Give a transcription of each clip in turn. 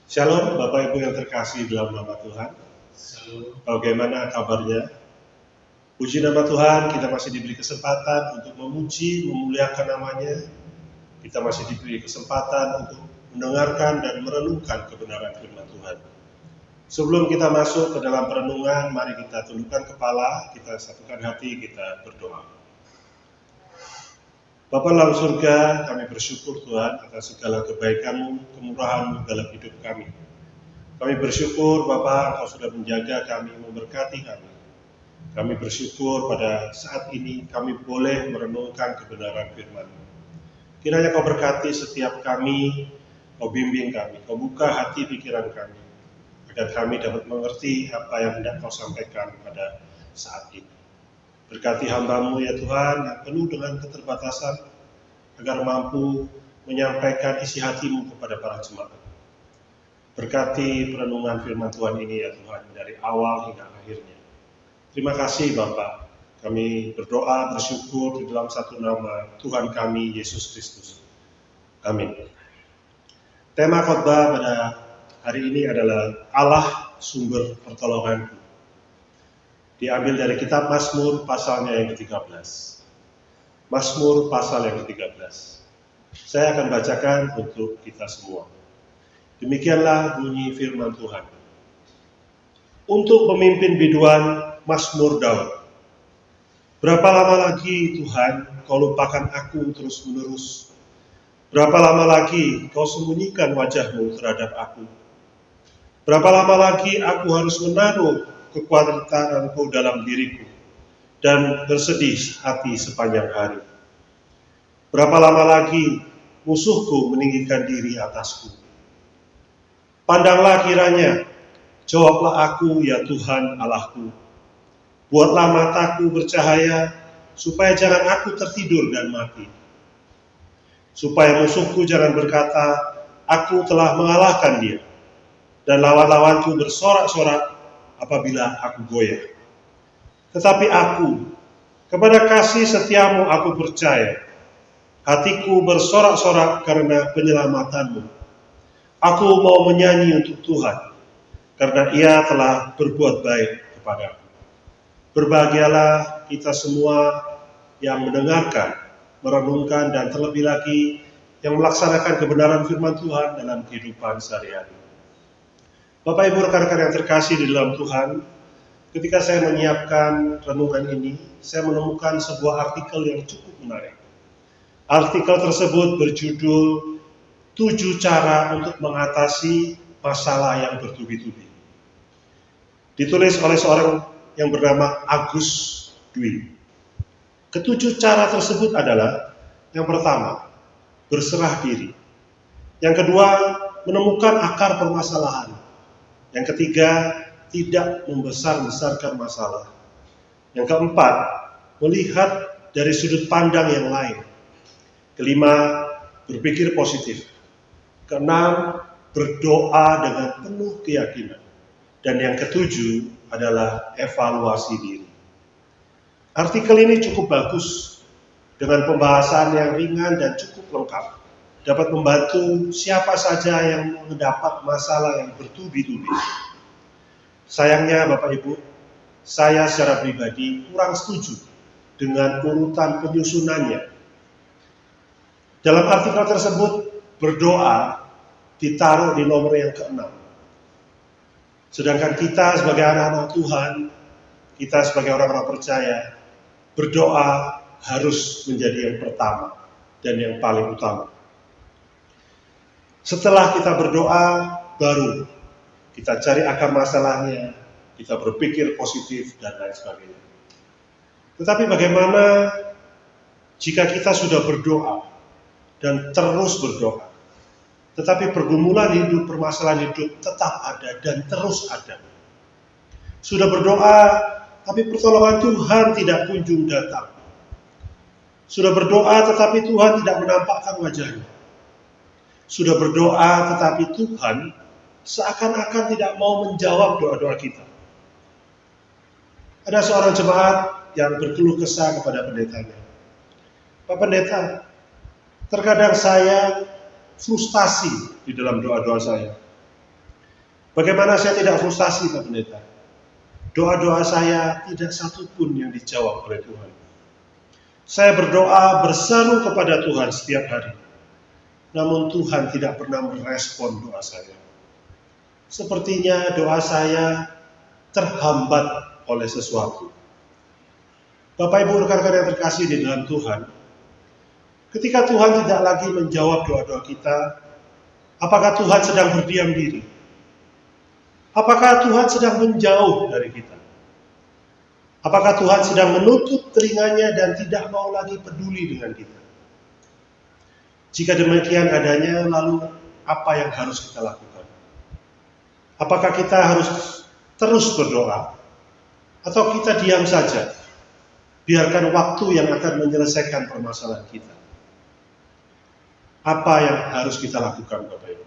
Shalom Bapak Ibu yang terkasih dalam nama Tuhan. Bagaimana kabarnya? Puji nama Tuhan, kita masih diberi kesempatan untuk memuji, memuliakan namanya. Kita masih diberi kesempatan untuk mendengarkan dan merenungkan kebenaran firman Tuhan. Sebelum kita masuk ke dalam perenungan, mari kita tundukkan kepala, kita satukan hati, kita berdoa. Bapa dalam surga, kami bersyukur Tuhan atas segala kebaikan-Mu, kemurahan-Mu dalam hidup kami. Kami bersyukur Bapa, Engkau sudah menjaga kami, memberkati kami. Kami bersyukur pada saat ini kami boleh merenungkan kebenaran firman-Mu. Kiranya Kau berkati setiap kami, Kau bimbing kami, Kau buka hati pikiran kami, agar kami dapat mengerti apa yang hendak Kau sampaikan pada saat ini. Berkati hamba-Mu ya Tuhan, yang penuh dengan keterbatasan, agar mampu menyampaikan isi hati-Mu kepada para jemaat. Berkati perenungan firman Tuhan ini ya Tuhan, dari awal hingga akhirnya. Terima kasih Bapa. Kami berdoa, bersyukur di dalam satu nama Tuhan kami, Yesus Kristus. Amin. Tema khotbah pada hari ini adalah Allah sumber pertolonganku. Diambil dari kitab Mazmur pasalnya yang ke-13. Mazmur pasal yang ke-13. Saya akan bacakan untuk kita semua. Demikianlah bunyi firman Tuhan. Untuk pemimpin biduan Mazmur Daud. Berapa lama lagi Tuhan Kau lupakan aku terus-menerus? Berapa lama lagi Kau sembunyikan wajah-Mu terhadap aku? Berapa lama lagi aku harus menaruh kekhawatiran-Kau dalam diriku dan bersedih hati sepanjang hari? Berapa lama lagi musuhku meninggikan diri atasku? Pandanglah kiranya, jawablah aku ya Tuhan Allahku. Buatlah mataku bercahaya, supaya jangan aku tertidur dan mati. Supaya musuhku jangan berkata, aku telah mengalahkan dia, dan lawan-lawanku bersorak-sorak apabila aku goyah. Tetapi aku, kepada kasih setiamu aku percaya. Hatiku bersorak-sorak karena penyelamatanmu. Aku mau menyanyi untuk Tuhan, karena Ia telah berbuat baik kepadaku. Berbahagialah kita semua yang mendengarkan, merenungkan, dan terlebih lagi yang melaksanakan kebenaran firman Tuhan dalam kehidupan sehari-hari. Bapak Ibu rekan-rekan yang terkasih di dalam Tuhan, ketika saya menyiapkan renungan ini, saya menemukan sebuah artikel yang cukup menarik. Artikel tersebut berjudul 7 cara untuk mengatasi masalah yang bertubi-tubi. Ditulis oleh seorang yang bernama Agus Dwi. Ketujuh cara tersebut adalah, yang pertama, berserah diri. Yang kedua, menemukan akar permasalahan. Yang ketiga, tidak membesar-besarkan masalah. Yang keempat, melihat dari sudut pandang yang lain. Kelima, berpikir positif. Keenam, berdoa dengan penuh keyakinan. Dan yang ketujuh adalah evaluasi diri. Artikel ini cukup bagus, dengan pembahasan yang ringan dan cukup lengkap. Dapat membantu siapa saja yang mendapat masalah yang bertubi-tubi. Sayangnya Bapak Ibu, saya secara pribadi kurang setuju dengan urutan penyusunannya. Dalam artikel tersebut, berdoa ditaruh di nomor yang ke-6. Sedangkan kita sebagai anak-anak Tuhan, kita sebagai orang-orang percaya, berdoa harus menjadi yang pertama dan yang paling utama. Setelah kita berdoa, baru kita cari akar masalahnya, kita berpikir positif, dan lain sebagainya. Tetapi bagaimana jika kita sudah berdoa dan terus berdoa, tetapi pergumulan hidup, permasalahan hidup tetap ada dan terus ada? Sudah berdoa, tapi pertolongan Tuhan tidak kunjung datang. Sudah berdoa, tetapi Tuhan tidak menampakkan wajahnya. Sudah berdoa, tetapi Tuhan seakan-akan tidak mau menjawab doa-doa kita. Ada seorang jemaat yang berkeluh kesah kepada pendetanya. Pak Pendeta, terkadang saya frustasi di dalam doa-doa saya. Bagaimana saya tidak frustasi, Pak Pendeta? Doa-doa saya tidak satu pun yang dijawab oleh Tuhan. Saya berdoa berseru kepada Tuhan setiap hari. Namun Tuhan tidak pernah merespon doa saya. Sepertinya doa saya terhambat oleh sesuatu. Bapak Ibu rekan-rekan yang terkasih di dalam Tuhan, ketika Tuhan tidak lagi menjawab doa-doa kita, apakah Tuhan sedang berdiam diri? Apakah Tuhan sedang menjauh dari kita? Apakah Tuhan sedang menutup telinganya dan tidak mau lagi peduli dengan kita? Jika demikian adanya, lalu apa yang harus kita lakukan? Apakah kita harus terus berdoa? Atau kita diam saja? Biarkan waktu yang akan menyelesaikan permasalahan kita. Apa yang harus kita lakukan, Bapak Ibu?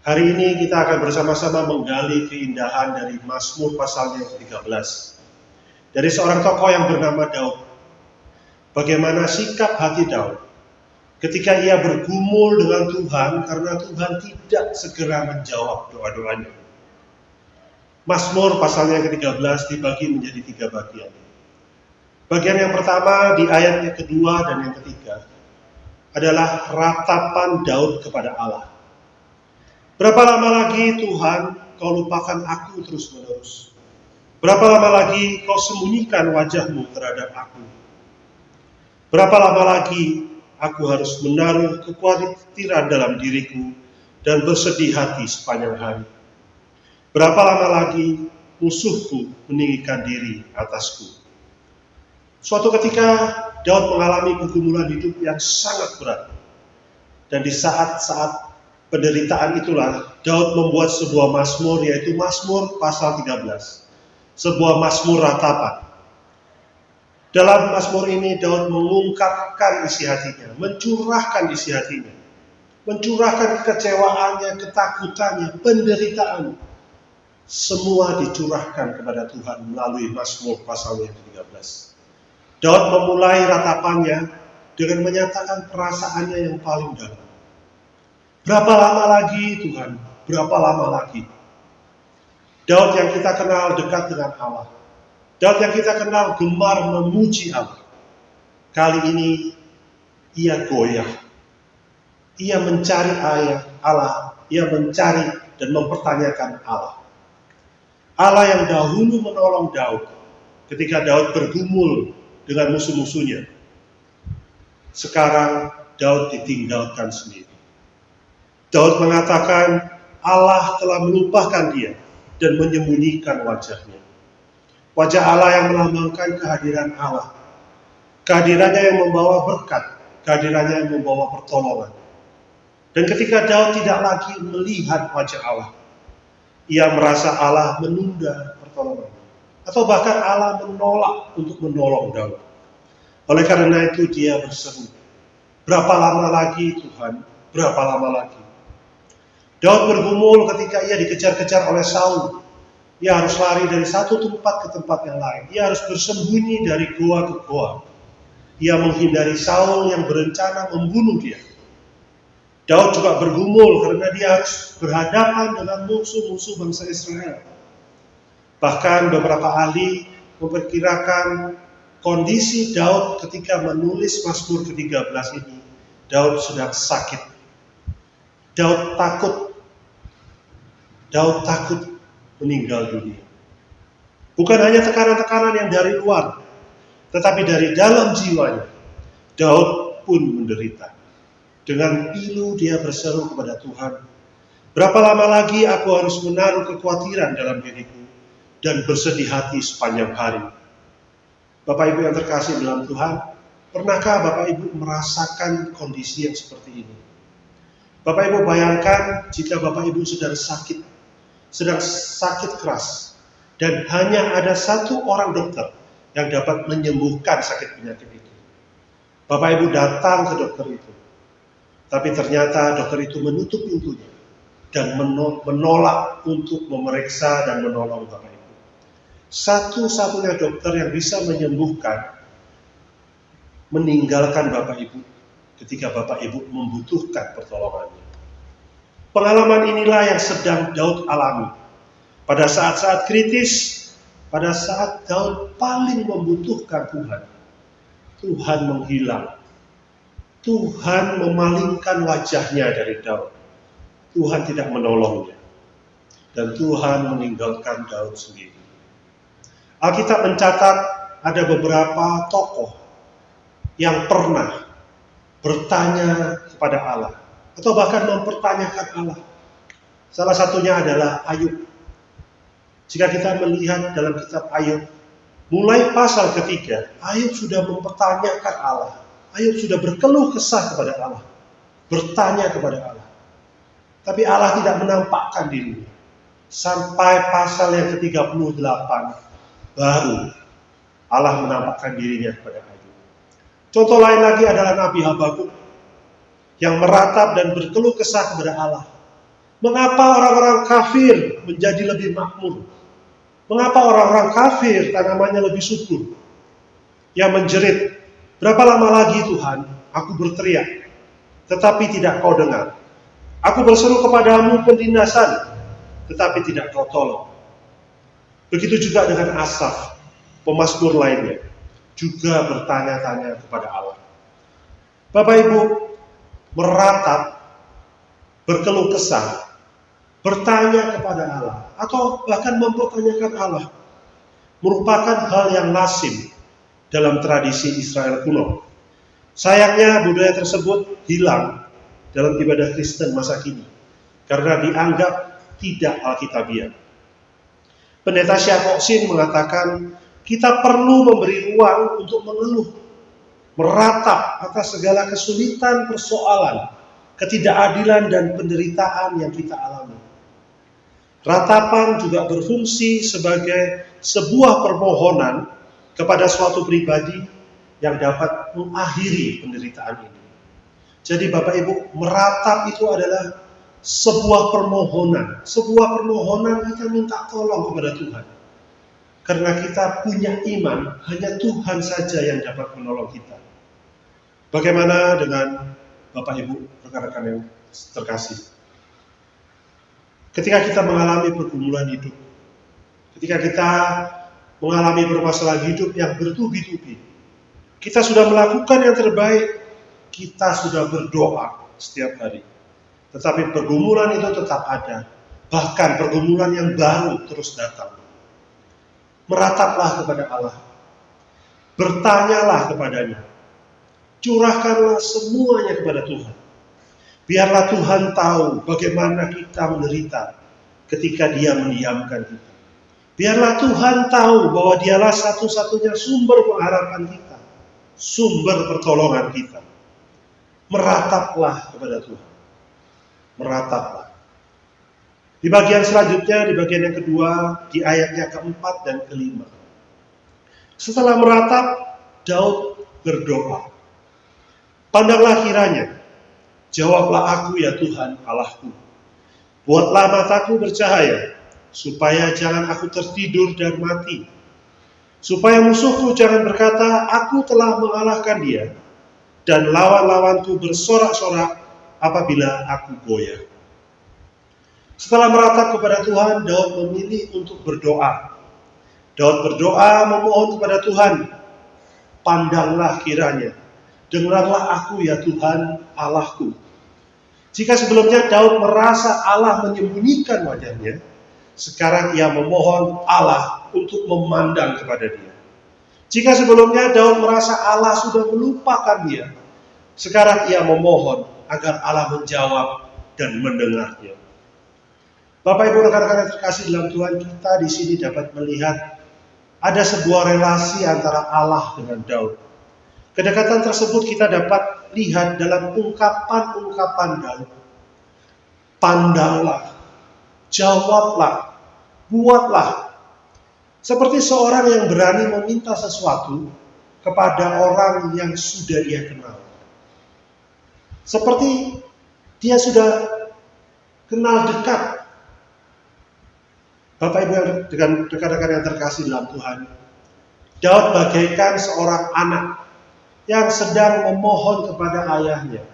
Hari ini kita akan bersama-sama menggali keindahan dari Mazmur pasalnya yang ke-13. Dari seorang tokoh yang bernama Daud. Bagaimana sikap hati Daud ketika ia bergumul dengan Tuhan karena Tuhan tidak segera menjawab doa-doanya. Mazmur pasalnya yang ke-13 dibagi menjadi 3 bagian. Bagian yang pertama di ayat yang kedua dan yang ketiga adalah ratapan Daud kepada Allah. Berapa lama lagi Tuhan kau lupakan aku terus-menerus? Berapa lama lagi kau sembunyikan wajahmu terhadap aku? Berapa lama lagi aku harus menaruh kekhawatiran dalam diriku dan bersedih hati sepanjang hari? Berapa lama lagi musuhku meninggikan diri atasku? Suatu ketika Daud mengalami pergumulan hidup yang sangat berat. Dan di saat-saat penderitaan itulah Daud membuat sebuah mazmur, yaitu Mazmur pasal 13. Sebuah mazmur ratapan. Dalam mazmur ini Daud mengungkapkan isi hatinya, mencurahkan isi hatinya, mencurahkan kekecewaannya, ketakutannya, penderitaan. Semua dicurahkan kepada Tuhan melalui Mazmur pasal yang ke-13. Daud memulai ratapannya dengan menyatakan perasaannya yang paling dalam. Berapa lama lagi Tuhan? Berapa lama lagi? Daud yang kita kenal dekat dengan Allah. Daud yang kita kenal gemar memuji Allah. Kali ini ia goyah. Ia mencari Allah. Ia mencari dan mempertanyakan Allah. Allah yang dahulu menolong Daud ketika Daud bergumul dengan musuh-musuhnya. Sekarang Daud ditinggalkan sendiri. Daud mengatakan Allah telah melupakan dia dan menyembunyikan wajahnya. Wajah Allah yang melambangkan kehadiran Allah. Kehadirannya yang membawa berkat, kehadirannya yang membawa pertolongan. Dan ketika Daud tidak lagi melihat wajah Allah, ia merasa Allah menunda pertolongan. Atau bahkan Allah menolak untuk menolong Daud. Oleh karena itu dia berseru, berapa lama lagi Tuhan? Berapa lama lagi? Daud bergumul ketika ia dikejar-kejar oleh Saul. Ia harus lari dari satu tempat ke tempat yang lain. Ia harus bersembunyi dari goa ke goa. Ia menghindari Saul yang berencana membunuh dia. Daud juga bergumul karena dia harus berhadapan dengan musuh-musuh bangsa Israel. Bahkan beberapa ahli memperkirakan kondisi Daud ketika menulis Mazmur ke-13 ini. Daud sedang sakit. Daud takut meninggal dunia. Bukan hanya tekanan-tekanan yang dari luar, tetapi dari dalam jiwanya. Daud pun menderita. Dengan pilu dia berseru kepada Tuhan, berapa lama lagi aku harus menaruh kekhawatiran dalam diriku dan bersedih hati sepanjang hari? Bapak Ibu yang terkasih dalam Tuhan, pernahkah Bapak Ibu merasakan kondisi yang seperti ini? Bapak Ibu bayangkan jika Bapak Ibu sedang sakit keras, dan hanya ada satu orang dokter yang dapat menyembuhkan sakit penyakit itu. Bapak Ibu datang ke dokter itu, tapi ternyata dokter itu menutup pintunya dan menolak untuk memeriksa dan menolong Bapak Ibu. Satu-satunya dokter yang bisa menyembuhkan meninggalkan Bapak Ibu ketika Bapak Ibu membutuhkan pertolongannya. Pengalaman inilah yang sedang Daud alami. Pada saat-saat kritis, pada saat Daud paling membutuhkan Tuhan, Tuhan menghilang. Tuhan memalingkan wajahnya dari Daud. Tuhan tidak menolongnya. Dan Tuhan meninggalkan Daud sendiri. Alkitab mencatat ada beberapa tokoh yang pernah bertanya kepada Allah, atau bahkan mempertanyakan Allah. Salah satunya adalah Ayub. Jika kita melihat dalam kitab Ayub, mulai pasal ketiga, Ayub sudah mempertanyakan Allah. Ayub sudah berkeluh kesah kepada Allah, bertanya kepada Allah. Tapi Allah tidak menampakkan dirinya. Sampai pasal yang ke-38, baru Allah menampakkan dirinya kepada Ayub. Contoh lain lagi adalah Nabi Habakuk, yang meratap dan berkeluh kesah kepada Allah. Mengapa orang-orang kafir menjadi lebih makmur? Mengapa orang-orang kafir tanamannya lebih subur? Ia menjerit, berapa lama lagi Tuhan, aku berteriak, tetapi tidak kau dengar. Aku berseru kepadamu penindasan, tetapi tidak kau tolong. Begitu juga dengan Asaf, pemazmur lainnya, juga bertanya-tanya kepada Allah. Bapak Ibu, meratap, berkeluh kesah, bertanya kepada Allah, atau bahkan mempertanyakan Allah, merupakan hal yang lazim dalam tradisi Israel kuno. Sayangnya budaya tersebut hilang dalam ibadah Kristen masa kini, karena dianggap tidak alkitabiah. Pendeta Syakoksin mengatakan, kita perlu memberi ruang untuk mengeluh, meratap atas segala kesulitan, persoalan, ketidakadilan dan penderitaan yang kita alami. Ratapan juga berfungsi sebagai sebuah permohonan kepada suatu pribadi yang dapat mengakhiri penderitaan ini. Jadi Bapak Ibu, meratap itu adalah sebuah permohonan kita minta tolong kepada Tuhan. Karena kita punya iman, hanya Tuhan saja yang dapat menolong kita. Bagaimana dengan Bapak Ibu, rekan-rekan yang terkasih? Ketika kita mengalami pergumulan hidup, ketika kita mengalami permasalahan hidup yang bertubi-tubi, kita sudah melakukan yang terbaik, kita sudah berdoa setiap hari. Tetapi pergumulan itu tetap ada. Bahkan pergumulan yang baru terus datang. Merataplah kepada Allah. Bertanyalah kepadanya. Curahkanlah semuanya kepada Tuhan. Biarlah Tuhan tahu bagaimana kita menderita ketika Dia mendiamkan kita. Biarlah Tuhan tahu bahwa Dialah satu-satunya sumber pengharapan kita. Sumber pertolongan kita. Merataplah kepada Tuhan. Merataplah. Di bagian selanjutnya, di bagian yang kedua, di ayatnya keempat dan kelima. Setelah meratap, Daud berdoa. Pandanglah kiranya, jawablah aku ya Tuhan Allahku. Buatlah mataku bercahaya, supaya jangan aku tertidur dan mati. Supaya musuhku jangan berkata, aku telah mengalahkan dia, dan lawan-lawanku bersorak-sorak apabila aku goyah. Setelah meratap kepada Tuhan, Daud memilih untuk berdoa. Daud berdoa memohon kepada Tuhan, pandanglah kiranya, dengarlah aku ya Tuhan Allahku. Jika sebelumnya Daud merasa Allah menyembunyikan wajahnya, sekarang ia memohon Allah untuk memandang kepada dia. Jika sebelumnya Daud merasa Allah sudah melupakan dia, sekarang ia memohon agar Allah menjawab dan mendengarnya. Bapak Ibu rekan-rekan yang terkasih dalam Tuhan, kita di sini dapat melihat ada sebuah relasi antara Allah dengan Daud. Kedekatan tersebut kita dapat lihat dalam ungkapan-ungkapan Daud. Pandanglah, jawablah, buatlah. Seperti seorang yang berani meminta sesuatu kepada orang yang sudah ia kenal. Seperti dia sudah kenal dekat. Bapak Ibu yang dengan rekan-rekan yang terkasih dalam Tuhan, Daud bagaikan seorang anak yang sedang memohon kepada ayahnya,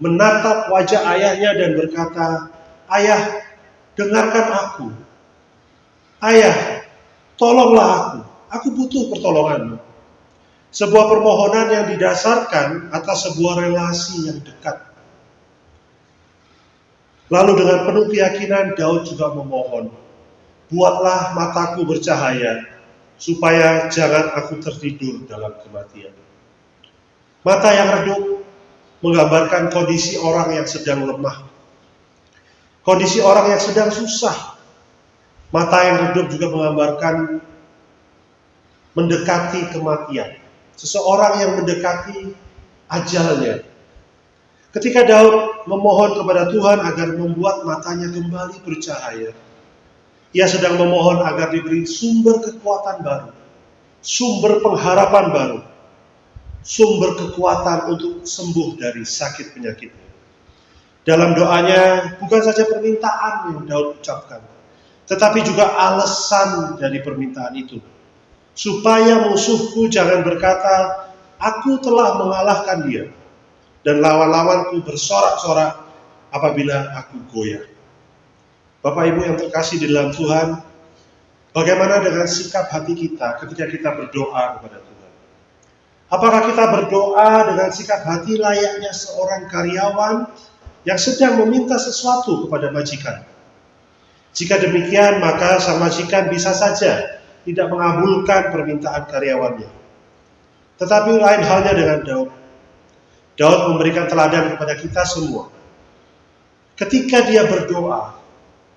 menatap wajah ayahnya dan berkata, "Ayah, dengarkan aku. Ayah, tolonglah aku butuh pertolonganmu." Sebuah permohonan yang didasarkan atas sebuah relasi yang dekat. Lalu dengan penuh keyakinan Daud juga memohon, "Buatlah mataku bercahaya, supaya jangan aku tertidur dalam kematian." Mata yang redup menggambarkan kondisi orang yang sedang lemah, kondisi orang yang sedang susah. Mata yang redup juga menggambarkan mendekati kematian, seseorang yang mendekati ajalnya. Ketika Daud memohon kepada Tuhan agar membuat matanya kembali bercahaya, ia sedang memohon agar diberi sumber kekuatan baru, sumber pengharapan baru, sumber kekuatan untuk sembuh dari sakit penyakitnya. Dalam doanya bukan saja permintaan yang Daud ucapkan, tetapi juga alasan dari permintaan itu, supaya musuhku jangan berkata, "Aku telah mengalahkan dia," dan lawan-lawanku bersorak-sorak apabila aku goyah. Bapak Ibu yang terkasih di dalam Tuhan, bagaimana dengan sikap hati kita ketika kita berdoa kepada Tuhan? Apakah kita berdoa dengan sikap hati layaknya seorang karyawan yang sedang meminta sesuatu kepada majikan? Jika demikian, maka sang majikan bisa saja tidak mengabulkan permintaan karyawannya. Tetapi lain halnya dengan Daud. Daud memberikan teladan kepada kita semua. Ketika dia berdoa,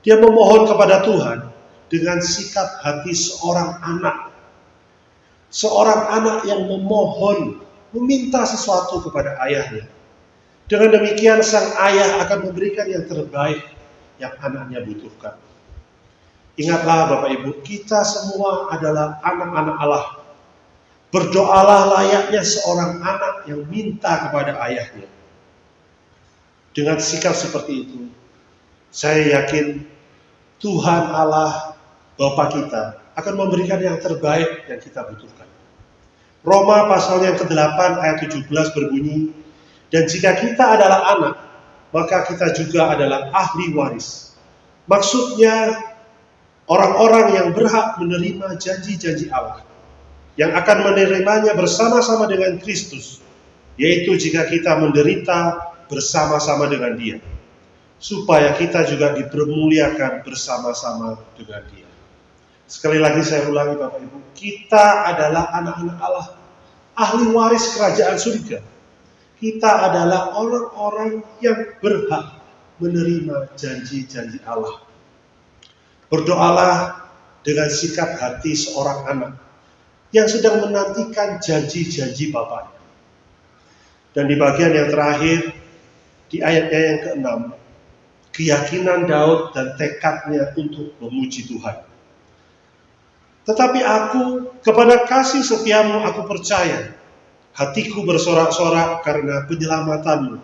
dia memohon kepada Tuhan dengan sikap hati seorang anak. Seorang anak yang memohon, meminta sesuatu kepada ayahnya. Dengan demikian sang ayah akan memberikan yang terbaik yang anaknya butuhkan. Ingatlah Bapak Ibu, kita semua adalah anak-anak Allah. Berdoalah layaknya seorang anak yang minta kepada ayahnya. Dengan sikap seperti itu, saya yakin Tuhan Allah Bapa kita akan memberikan yang terbaik yang kita butuhkan. Roma pasal yang ke-8 ayat 17 berbunyi, "Dan jika kita adalah anak, maka kita juga adalah ahli waris." Maksudnya orang-orang yang berhak menerima janji-janji Allah, yang akan menerimanya bersama-sama dengan Kristus, yaitu jika kita menderita bersama-sama dengan Dia, supaya kita juga dipermuliakan bersama-sama dengan Dia. Sekali lagi saya ulangi Bapak Ibu, kita adalah anak-anak Allah, ahli waris kerajaan surga. Kita adalah orang-orang yang berhak menerima janji-janji Allah. Berdoalah dengan sikap hati seorang anak yang sedang menantikan janji-janji Bapaknya. Dan di bagian yang terakhir, di ayatnya yang ke-6, keyakinan Daud dan tekadnya untuk memuji Tuhan. "Tetapi aku, kepada kasih setiamu aku percaya. Hatiku bersorak-sorak karena penyelamatanmu.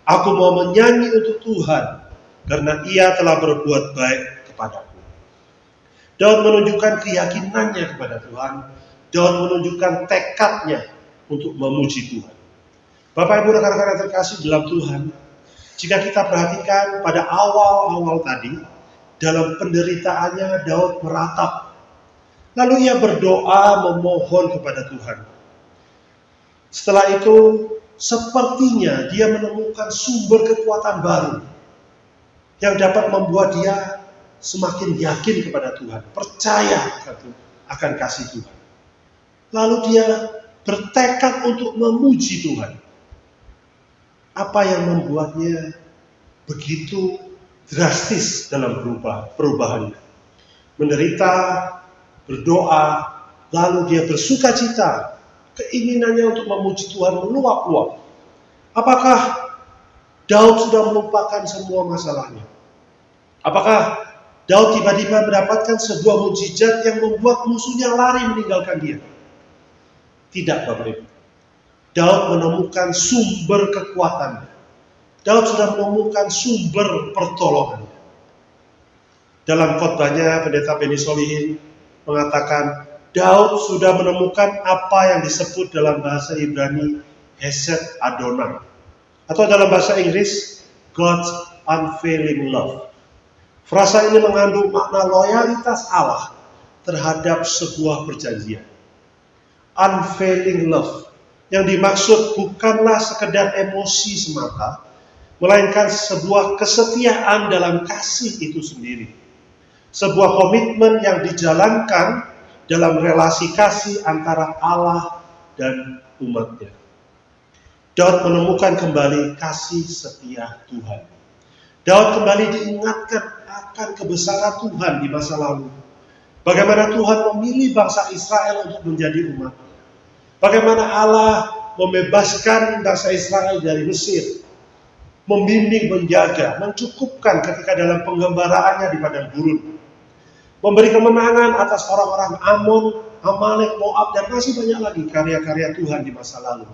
Aku mau menyanyi untuk Tuhan, karena Ia telah berbuat baik kepadaku." Daud menunjukkan keyakinannya kepada Tuhan. Daud menunjukkan tekadnya untuk memuji Tuhan. Bapak Ibu rekan-rekan yang terkasih dalam Tuhan, jika kita perhatikan pada awal-awal tadi, dalam penderitaannya Daud meratap. Lalu ia berdoa memohon kepada Tuhan. Setelah itu, sepertinya dia menemukan sumber kekuatan baru yang dapat membuat dia semakin yakin kepada Tuhan, percaya akan kasih Tuhan. Lalu dia bertekad untuk memuji Tuhan. Apa yang membuatnya begitu drastis dalam perubahannya? Menderita, berdoa, lalu dia bersuka cita. Keinginannya untuk memuji Tuhan meluap-luap. Apakah Daud sudah melupakan semua masalahnya? Apakah Daud tiba-tiba mendapatkan sebuah mukjizat yang membuat musuhnya lari meninggalkan dia? Tidak, Bapak Ibu. Daud menemukan sumber kekuatannya. Daud sudah menemukan sumber pertolongannya. Dalam khotbahnya, Pendeta Beni Solihin mengatakan, Daud sudah menemukan apa yang disebut dalam bahasa Ibrani Hesed Adonai, atau dalam bahasa Inggris God's unfailing love. Frasa ini mengandung makna loyalitas Allah terhadap sebuah perjanjian. Unfailing love, yang dimaksud bukanlah sekedar emosi semata, melainkan sebuah kesetiaan dalam kasih itu sendiri. Sebuah komitmen yang dijalankan dalam relasi kasih antara Allah dan umatnya. Daud menemukan kembali kasih setia Tuhan. Daud kembali diingatkan akan kebesaran Tuhan di masa lalu. Bagaimana Tuhan memilih bangsa Israel untuk menjadi umat. Bagaimana Allah membebaskan bangsa Israel dari Mesir. Membimbing, menjaga, mencukupkan ketika dalam penggembaraannya di padang gurun. Memberi kemenangan atas orang-orang Amon, Amalek, Moab, dan masih banyak lagi karya-karya Tuhan di masa lalu.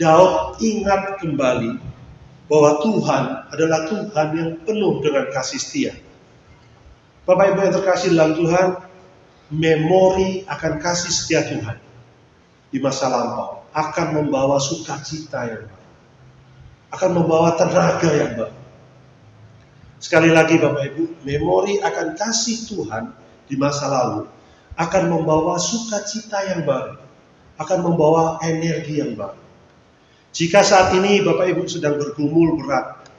Daud ingat kembali bahwa Tuhan adalah Tuhan yang penuh dengan kasih setia. Bapak Ibu yang terkasih dalam Tuhan, memori akan kasih setia Tuhan di masa lampau akan membawa sukacita yang baru, akan membawa tenaga yang baru. Sekali lagi Bapak Ibu, memori akan kasih Tuhan di masa lalu akan membawa sukacita yang baru, akan membawa energi yang baru. Jika saat ini Bapak Ibu sedang bergumul berat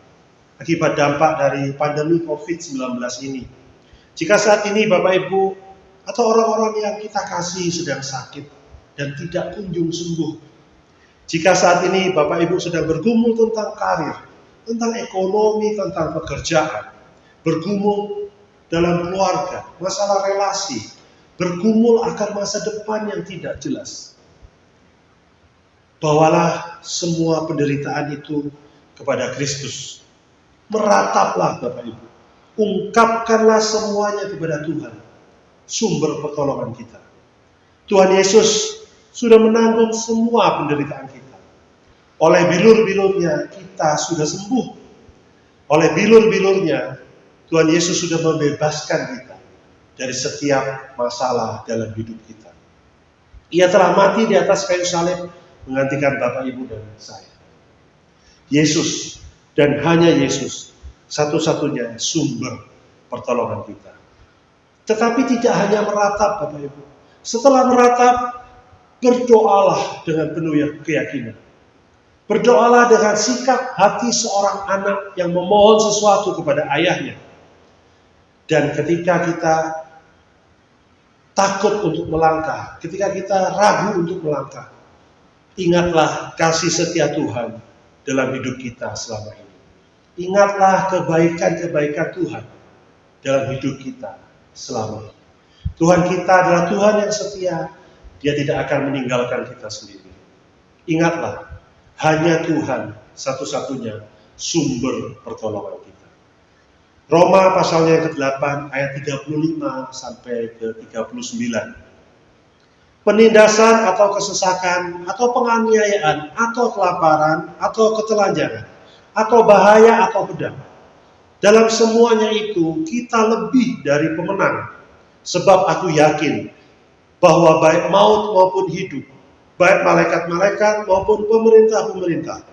akibat dampak dari pandemi COVID-19 ini, jika saat ini Bapak Ibu atau orang-orang yang kita kasih sedang sakit dan tidak kunjung sembuh, jika saat ini Bapak Ibu sedang bergumul tentang karir, tentang ekonomi, tentang pekerjaan, bergumul dalam keluarga, masalah relasi, bergumul akan masa depan yang tidak jelas, bawalah semua penderitaan itu kepada Kristus. Merataplah Bapak Ibu. Ungkapkanlah semuanya kepada Tuhan, sumber pertolongan kita. Tuhan Yesus sudah menanggung semua penderitaan kita. Oleh bilur-bilurnya kita sudah sembuh. Oleh bilur-bilurnya Tuhan Yesus sudah membebaskan kita dari setiap masalah dalam hidup kita. Ia telah mati di atas kayu salib menggantikan Bapak, Ibu, dan saya. Yesus dan hanya Yesus satu-satunya sumber pertolongan kita. Tetapi tidak hanya meratap Bapak Ibu. Setelah meratap, berdoalah dengan penuh keyakinan. Berdoalah dengan sikap hati seorang anak yang memohon sesuatu kepada ayahnya. Dan ketika kita takut untuk melangkah, ketika kita ragu untuk melangkah, ingatlah kasih setia Tuhan dalam hidup kita selama ini. Ingatlah kebaikan-kebaikan Tuhan dalam hidup kita selama ini. Tuhan kita adalah Tuhan yang setia. Dia tidak akan meninggalkan kita sendiri. Ingatlah, hanya Tuhan satu-satunya sumber pertolongan kita. Roma pasalnya yang ke-8 ayat 35 sampai ke 39. Penindasan atau kesesakan, atau penganiayaan, atau kelaparan, atau ketelanjangan, atau bahaya, atau pedang. Dalam semuanya itu kita lebih dari pemenang. Sebab aku yakin bahwa baik maut maupun hidup, baik malaikat-malaikat maupun pemerintah-pemerintah,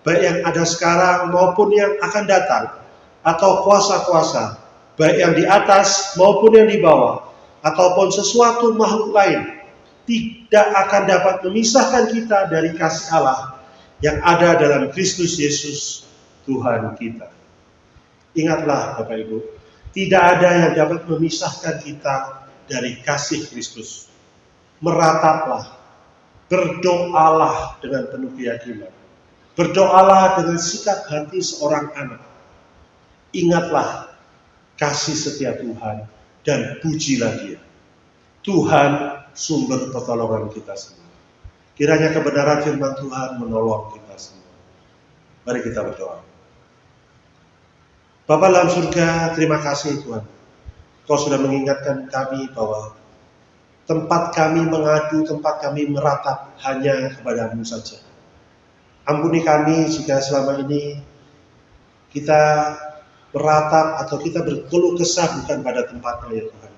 baik yang ada sekarang maupun yang akan datang, atau kuasa-kuasa, baik yang di atas maupun yang di bawah, ataupun sesuatu makhluk lain, tidak akan dapat memisahkan kita dari kasih Allah yang ada dalam Kristus Yesus Tuhan kita. Ingatlah Bapak Ibu, tidak ada yang dapat memisahkan kita dari kasih Kristus. Merataplah, berdoalah dengan penuh keyakinan, berdoalah dengan sikap hati seorang anak. Ingatlah kasih setia Tuhan dan pujilah Dia. Tuhan sumber pertolongan kita semua. Kiranya kebenaran firman Tuhan menolong kita semua. Mari kita berdoa. Bapa dalam surga, terima kasih Tuhan. Kau sudah mengingatkan kami bahwa tempat kami mengadu, tempat kami meratap hanya kepada-Mu saja. Ampuni kami jika selama ini kita meratap atau kita berkeluh kesah bukan pada tempatnya ya Tuhan.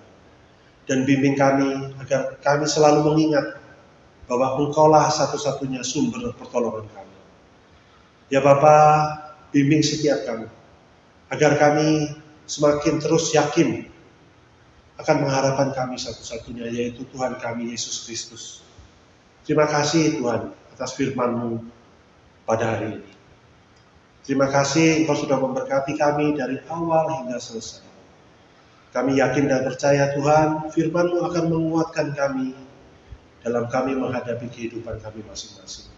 Dan bimbing kami agar kami selalu mengingat bahwa Engkaulah satu-satunya sumber pertolongan kami. Ya Bapa, bimbing setiap kami agar kami semakin terus yakin akan pengharapan kami satu-satunya, yaitu Tuhan kami Yesus Kristus. Terima kasih Tuhan atas firman-Mu pada hari ini. Terima kasih Engkau sudah memberkati kami dari awal hingga selesai. Kami yakin dan percaya Tuhan, firman-Mu akan menguatkan kami dalam kami menghadapi kehidupan kami masing-masing.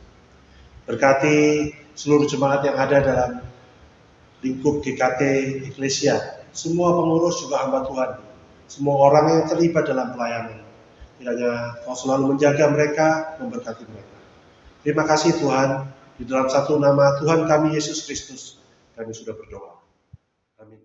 Berkati seluruh jemaat yang ada dalam lingkup GKT Eklesia, semua pengurus juga hamba Tuhan, semua orang yang terlibat dalam pelayanan. Kiranya Kau selalu menjaga mereka, memberkati mereka. Terima kasih Tuhan, di dalam satu nama Tuhan kami Yesus Kristus, kami sudah berdoa. Amin.